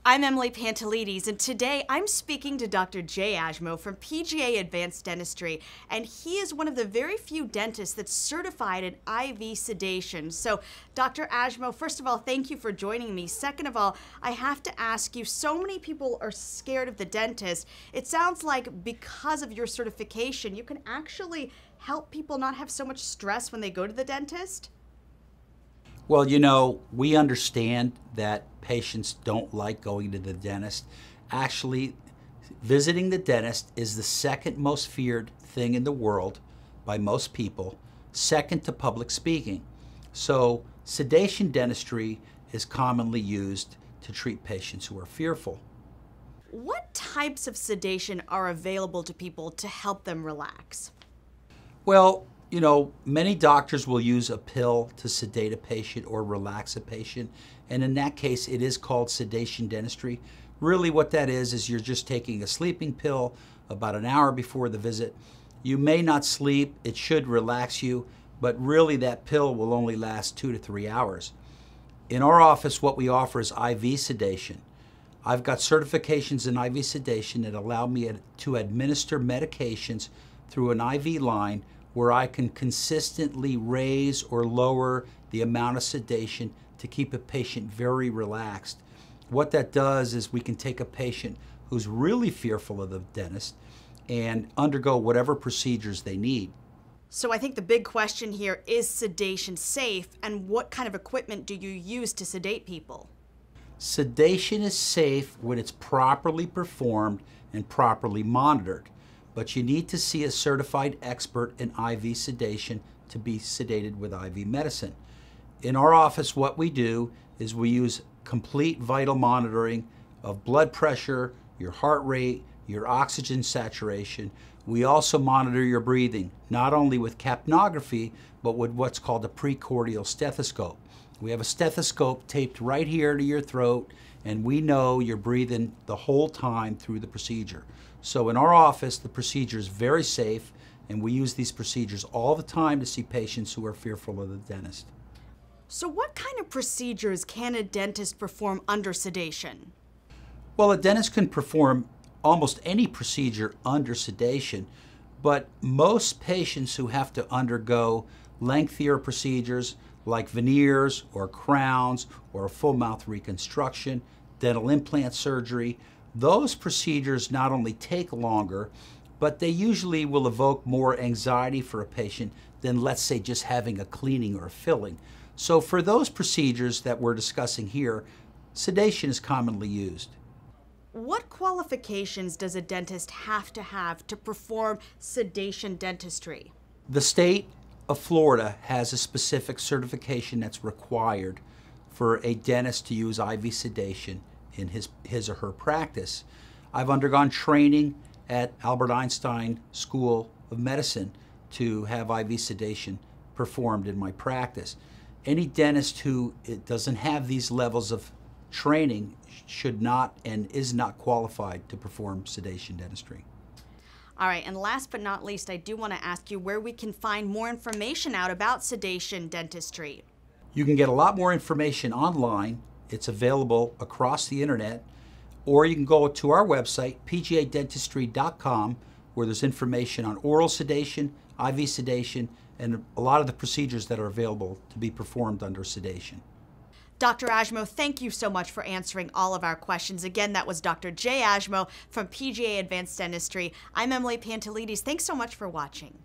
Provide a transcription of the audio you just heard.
I'm Emily Pantelides, and today I'm speaking to Dr. Jay Ajmo from PGA Advanced Dentistry, and he is one of the very few dentists that's certified in IV sedation. So, Dr. Ajmo, first of all, thank you for joining me. Second of all, I have to ask you, so many people are scared of the dentist. It sounds like because of your certification, you can actually help people not have so much stress when they go to the dentist? Well, we understand that patients don't like going to the dentist. Actually, visiting the dentist is the second most feared thing in the world by most people, second to public speaking. So, sedation dentistry is commonly used to treat patients who are fearful. What types of sedation are available to people to help them relax? Well, many doctors will use a pill to sedate a patient or relax a patient, and in that case, it is called sedation dentistry. Really what that is you're just taking a sleeping pill about an hour before the visit. You may not sleep, it should relax you, but really that pill will only last 2 to 3 hours. In our office, what we offer is IV sedation. I've got certifications in IV sedation that allow me to administer medications through an IV line where I can consistently raise or lower the amount of sedation to keep a patient very relaxed. What that does is we can take a patient who's really fearful of the dentist and undergo whatever procedures they need. So I think the big question here is sedation safe, and what kind of equipment do you use to sedate people? Sedation is safe when it's properly performed and properly monitored. But you need to see a certified expert in IV sedation to be sedated with IV medicine. In our office, what we do is we use complete vital monitoring of blood pressure, your heart rate, your oxygen saturation. We also monitor your breathing, not only with capnography, but with what's called a precordial stethoscope. We have a stethoscope taped right here to your throat, and we know you're breathing the whole time through the procedure. So in our office, the procedure is very safe, and we use these procedures all the time to see patients who are fearful of the dentist. So what kind of procedures can a dentist perform under sedation? Well, a dentist can perform almost any procedure under sedation, but most patients who have to undergo lengthier procedures like veneers or crowns or a full mouth reconstruction, dental implant surgery, those procedures not only take longer, but they usually will evoke more anxiety for a patient than, let's say, just having a cleaning or a filling. So for those procedures that we're discussing here, sedation is commonly used. What qualifications does a dentist have to perform sedation dentistry? The state of Florida has a specific certification that's required for a dentist to use IV sedation in his or her practice. I've undergone training at Albert Einstein School of Medicine to have IV sedation performed in my practice. Any dentist who doesn't have these levels of training should not and is not qualified to perform sedation dentistry. All right, and last but not least, I do want to ask you where we can find more information out about sedation dentistry. You can get a lot more information online. It's available across the internet, or you can go to our website, pgadentistry.com, where there's information on oral sedation, IV sedation, and a lot of the procedures that are available to be performed under sedation. Dr. Ajmo, thank you so much for answering all of our questions. Again, that was Dr. Jay Ajmo from PGA Advanced Dentistry. I'm Emily Pantelides. Thanks so much for watching.